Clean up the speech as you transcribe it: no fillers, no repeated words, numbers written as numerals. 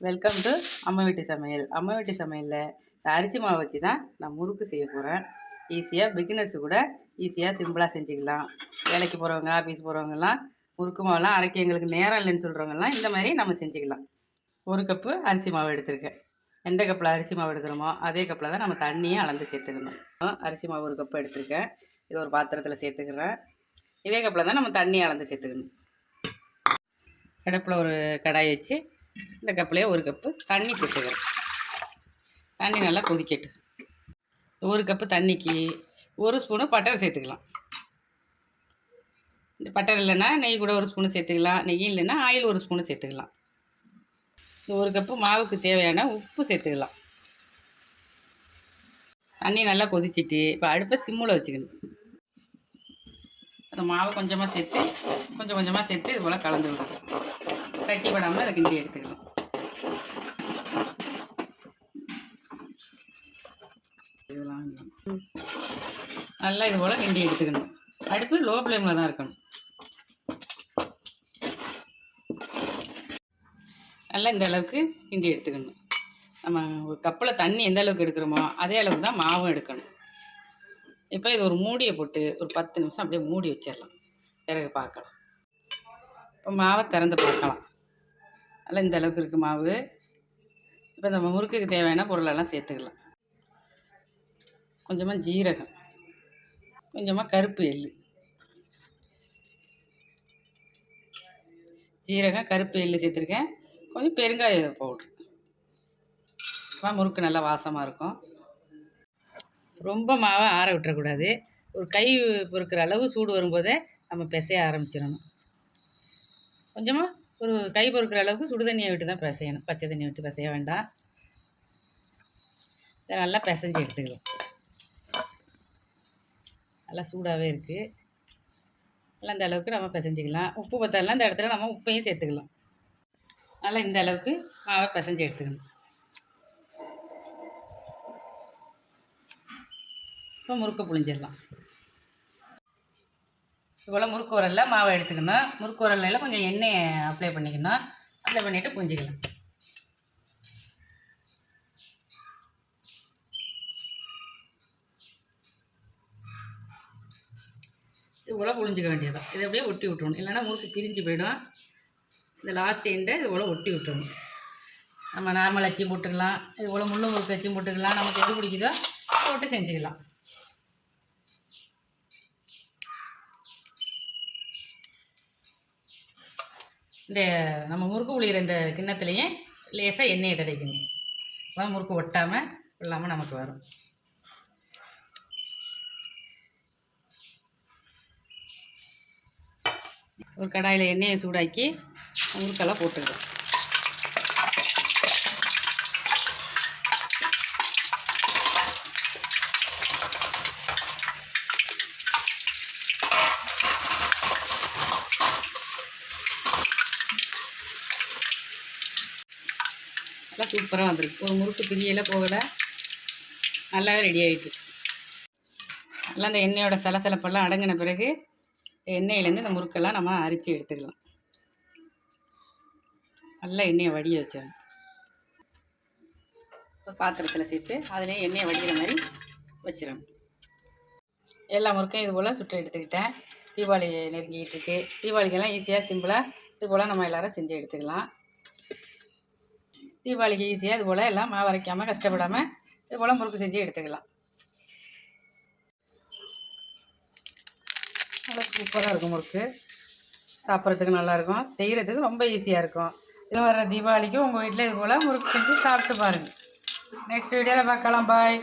Welcome to அம்மா வீட்டு சமையல். அம்மா வீட்டு சமையலில் அரிசி மாவு வச்சு தான் நான் முறுக்கு செய்ய போகிறேன். ஈஸியாக பிகினர்ஸு கூட ஈஸியாக சிம்பிளாக செஞ்சுக்கலாம். வேலைக்கு போகிறவங்க, ஆஃபீஸ் போகிறவங்கலாம் முறுக்கு மாவுலாம் அரைக்க எங்களுக்கு நேரம் இல்லைன்னு சொல்கிறவங்கலாம் இந்த மாதிரி நம்ம செஞ்சுக்கலாம். 1 கப்பு அரிசி மாவு எடுத்திருக்கேன். எந்த கப்பில் அரிசி மாவு எடுக்கிறோமோ அதே கப்பில் தான் நம்ம தண்ணியை அளந்து சேர்த்துக்கணும். அரிசி மாவு 1 கப்பு எடுத்திருக்கேன். இது ஒரு பாத்திரத்தில் சேர்த்துக்கிறேன். இதே கப்பில் தான் நம்ம தண்ணியை அளந்து சேர்த்துக்கணும். அடுப்பில் ஒரு கடாய் வச்சு இந்த கப்பிலே 1 கப்பு தண்ணி சேர்த்துக்கிறேன். தண்ணி நல்லா கொதிக்கட்டும். 1 கப்பு தண்ணிக்கு 1 ஸ்பூனு பட்டர் சேர்த்துக்கலாம். இந்த பட்டர் இல்லைன்னா நெய் கூட 1 ஸ்பூனு சேர்த்துக்கலாம். நெய் இல்லைன்னா ஆயில் 1 ஸ்பூனு சேர்த்துக்கலாம். இந்த 1 கப்பு மாவுக்கு தேவையான உப்பு சேர்த்துக்கலாம். தண்ணி நல்லா கொதிச்சிட்டு இப்போ அடுப்பை சிம்மில் வச்சுக்கணும். அந்த மாவை கொஞ்சமாக சேர்த்து கொஞ்சம் கொஞ்சமாக சேர்த்து இது போல் கலந்து விடணும். கட்டி படாமல் அதை கிண்டி எடுத்துக்கலாம். இதெல்லாம் நல்லா இது போல் கிண்டி எடுத்துக்கணும். அடுப்பு லோ ஃப்ளேமில் தான் இருக்கணும். நல்லா இந்த அளவுக்கு கிண்டி எடுத்துக்கணும். நம்ம ஒரு கப்பில் தண்ணி எந்த அளவுக்கு எடுக்கிறோமோ அதே அளவுக்கு தான் மாவும் எடுக்கணும். இப்போ இது ஒரு மூடியை போட்டு ஒரு 10 நிமிஷம் அப்படியே மூடி வச்சிடலாம். பிறகு பார்க்கலாம். இப்போ மாவை திறந்து பார்க்கலாம். நல்லா இந்த அளவுக்கு இருக்குது மாவு. இப்போ நம்ம முறுக்குக்கு தேவையான பொருளெல்லாம் சேர்த்துக்கலாம். கொஞ்சமாக ஜீரகம், கொஞ்சமாக கருப்பு எள்ளு, ஜீரகம் கருப்பு எள்ளு சேர்த்துருக்கேன். கொஞ்சம் பெருங்காய பவுட்ரு. இப்போ முறுக்கு நல்லா வாசமாக இருக்கும். ரொம்ப மாவை ஆற விட்டுறக்கூடாது. ஒரு கை பொறுக்கிற அளவு சூடு வரும்போதே நம்ம பிசைய ஆரம்பிச்சிடணும். கொஞ்சமாக ஒரு கை பொறுக்கிற அளவுக்கு சுடு தண்ணியை விட்டு தான் பிசையணும். பச்சை தண்ணியை விட்டு பிசைய வேண்டாம். இதை நல்லா பிசைஞ்சு எடுத்துக்கலாம். நல்லா சூடாகவே இருக்குது. நல்லா இந்த அளவுக்கு நம்ம பிசைஞ்சிக்கலாம். உப்பு பத்தலாம் இந்த இடத்துல நம்ம உப்பையும் சேர்த்துக்கலாம். நல்லா இந்த அளவுக்கு மாவை பிசைஞ்சு எடுத்துக்கணும். இப்போ முறுக்கு புழிஞ்சிடலாம். இவ்வளோ முறுக்கு உரலில் மாவை எடுத்துக்கணும். முறுக்கு உரலில் கொஞ்சம் எண்ணெயை அப்ளை பண்ணிக்கணும். அப்ளை பண்ணிவிட்டு புழிஞ்சிக்கலாம். இவ்வளோ புழிஞ்சிக்க வேண்டியதான். இதை அப்படியே ஒட்டி விட்டுறணும். இல்லைன்னா முறுக்கு பிரிஞ்சு போயிடும். இந்த லாஸ்ட் எண்டை இது போல் ஒட்டி விட்டுறணும். நம்ம நார்மல் அச்சியும் போட்டுக்கலாம். இது போல் முள்ளு முறுக்கு அச்சியும் போட்டுக்கலாம். நமக்கு எது பிடிக்குதோ போட்டு செஞ்சுக்கலாம். இந்த நம்ம முறுக்கு புளிகிற இந்த கிண்ணத்துலேயும் லேசாக எண்ணெயை தடைக்கணும். அப்போ முறுக்கு ஒட்டாமல் இல்லாமல் நமக்கு வரும். ஒரு கடாயில் எண்ணெயை சூடாக்கி முறுக்கெல்லாம் போட்டுக்கலாம். நல்லா சூப்பராக வந்துருக்கு. ஒரு முறுக்கு பிரியெல்லாம் போகலை, நல்லாவே ரெடி ஆகிட்டு. நல்லா இந்த எண்ணெயோட சலசலப்பெல்லாம் அடங்கின பிறகு எண்ணெயிலேருந்து இந்த முறுக்கெல்லாம் நம்ம அரிச்சு எடுத்துக்கலாம். நல்லா எண்ணெயை வடிய வச்சிடணும். ஒரு பாத்திரத்தில் சேர்த்து அதிலே எண்ணெயை வடிகிற மாதிரி வச்சிடணும். எல்லா முறுக்கையும் இது போல் சுட்டு எடுத்துக்கிட்டேன். தீபாவளி நெருங்கிக்கிட்டு இருக்குது. தீபாவளிக்கெல்லாம் ஈஸியாக சிம்பிளாக இது போல் நம்ம எல்லோரும் செஞ்சு எடுத்துக்கலாம். தீபாவளிக்கு ஈஸியாக இது போல் எல்லாம் மாவு அரைக்காமல் கஷ்டப்படாமல் இது போல் முறுக்கு செஞ்சு எடுத்துக்கலாம். நல்லா சூப்பராக இருக்கும் முறுக்கு. சாப்பிட்றதுக்கு நல்லாயிருக்கும். செய்கிறதுக்கு ரொம்ப ஈஸியாக இருக்கும். இதில் வர தீபாவளிக்கு உங்கள் வீட்டில் இது போல் முறுக்கு செஞ்சு சாப்பிட்டு பாருங்கள். நெக்ஸ்ட் வீடியோவில் பார்க்கலாம். பாய்.